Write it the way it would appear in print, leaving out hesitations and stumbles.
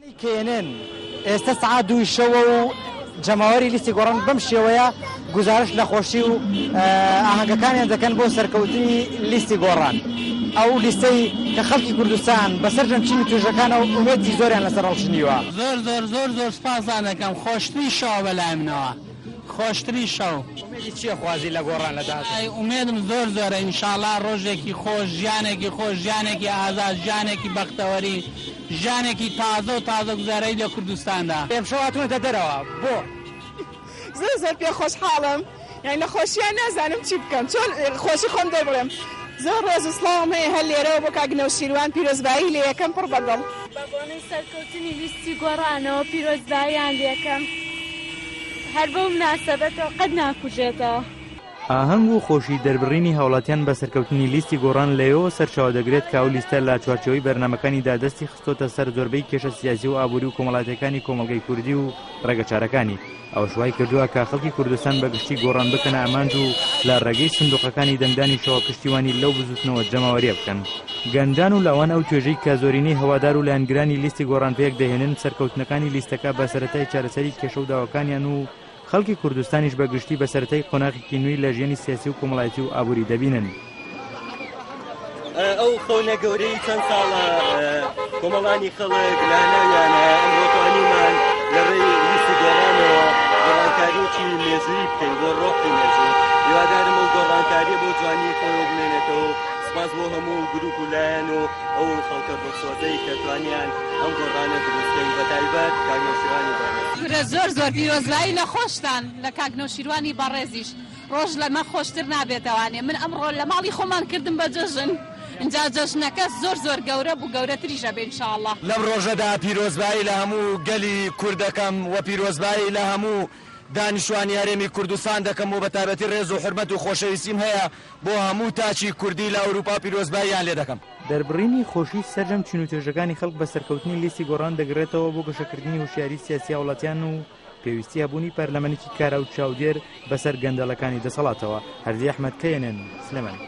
کێنن ئێستا سعات 2 شەوە و جەماوەری لیستی گۆڕان بەم شێوەیە گزارش لە خۆشی و ئاهەنگەکانیان دەکەن بۆ سەرکەوتنی لیستی گۆڕان. ئەو لیستەی کە خەڵکی کوردستان بەسەر جەمچینی توێژەکانە و ئومێدی زۆریان لەسەر هەڵچنیوە. زۆر سپاسان دەکەم. خۆشتری شەو بەلای منەوە، خۆشتری شەو. ئومێدی چییە خوازی لە گۆڕان لەدات؟ ئومێدم زۆرە ئینشاڵڵا ڕۆژێکی خۆش، ژیانێکی خۆش، ژیانێکی ئازاد، ژیانێکی بەختەوەری، ژیانێکی تازە و تازە گوزارەی لە کوردستاندا. ئێمشەو هاتوونەتە دەرەوە بۆ زۆر پێ خۆشحاڵم، یعنی لە خۆشییان نازانم چی بکەم، چۆن خۆشی خۆم دەبڵێم. زۆر ڕێز و سڵاوم هەیە هەر لێرەوە بۆ کاک نەوشیروان پیرۆزبایی لێ یەکەم پڕ بەدڵ. بە بۆنەی سەرکەوتنی لیستی گۆڕانەوە پیرۆزباییان لێکەم، هەر بەو مناسەبەتەوە قەت ناکوژێتەوە. ئاهەنگ و خۆشی دەربڕینی هاوڵاتیان بە سەرکەوتنی لیستی گۆڕان لەیەوە سەرچاو دەگرێت کە ئەو لیستە لە چوارچێوەی بەرنامەکانیدا دەستی خستۆتە سەر زۆربەی کێشە سیاسی و ئابووری و کۆمەڵایەتەکانی کۆمەڵگەی کوردی و ڕێگەچارەکانی. ئەوە شوای کردووە کە خەڵکی کوردستان بەگشتی گۆڕان بکەنە ئامانج و لە ڕێگەی سندوقەکانی دەنگدانی شەوە پشتیوانی لەو بزوتنەوە جەماوەریە بکەن. گەنجان و لاوان ئەو توێژەی کە زۆرینەی هەوادار و لایەنگرانی لیستی گۆڕان پێک دەهێنن سەرکەوتنەکانی لیستەکە بە سەرەتای چارەسەری کێشە و داواکانیان و خەڵکی کوردستانیش بەگشتی بە سەرەتای قۆناغێکی نوێی لە ژیانی سیاسی و کۆمەڵایەتی و ئابووری دەبینن. ئەو خەونە گەورەی چەند ساڵە کۆمەڵانی خەڵک لە ناویانە ئەمڕۆتوانیمان لە ڕێی لیستی گۆڕانەوە گۆڕانکاریەکی مێژووی بکەین بۆ ڕۆحی مێژوو. هیوادارم ئەو گۆڕانکاریە بۆ جوانی خۆی بمێنێتەوە. سپاس بۆ هەموو گروپ و لایەن و ئەو خەڵکە بەسۆزەی کە توانیان ئەم گۆڕانە دروستکەین بەتایبەت کاک نەوشیروانی بەڕێز. زۆر پیرۆزبایی لە خۆشتان لە کاک نەوشیروانی بەڕێزیش ڕۆژ لەمە خۆشتر نابێتەوانێ. من ئەمڕۆ لە ماڵی خۆمان کردم بە جەژن، اینجا جەژنەکە زۆر گەورە بوو، گەورەتریشە بێ ئینشاءڵڵا. لەم ڕۆژەدا پیرۆزبایی لە هەموو گەلی کوردەکەم و پیرۆزبایی لە هەموو دانیشتوانی هەرێمی کوردستان دەکەم و بەتابەتی ڕێز و حورمەت و خۆشەویستیم هەیە بۆ هەموو تاچی کوردی لە ئەوروپا پیرۆزباییان لێ دەکەم. دەربڕینی خۆشی سەرجەم چین و توێژەکانی خەڵک بە سەرکەوتنی لیستی گۆڕان دەگرێتەوە بۆ گەشەکردنی هوشیاری سیاسی هاوڵاتیان و پێویستی هەبوونی پەرلەمانێکی کارە و چاودێر بەسەر گەندەڵەکانی دەسەڵاتەوە. هەردی ئەحمەد کەیەنێن سلێمان.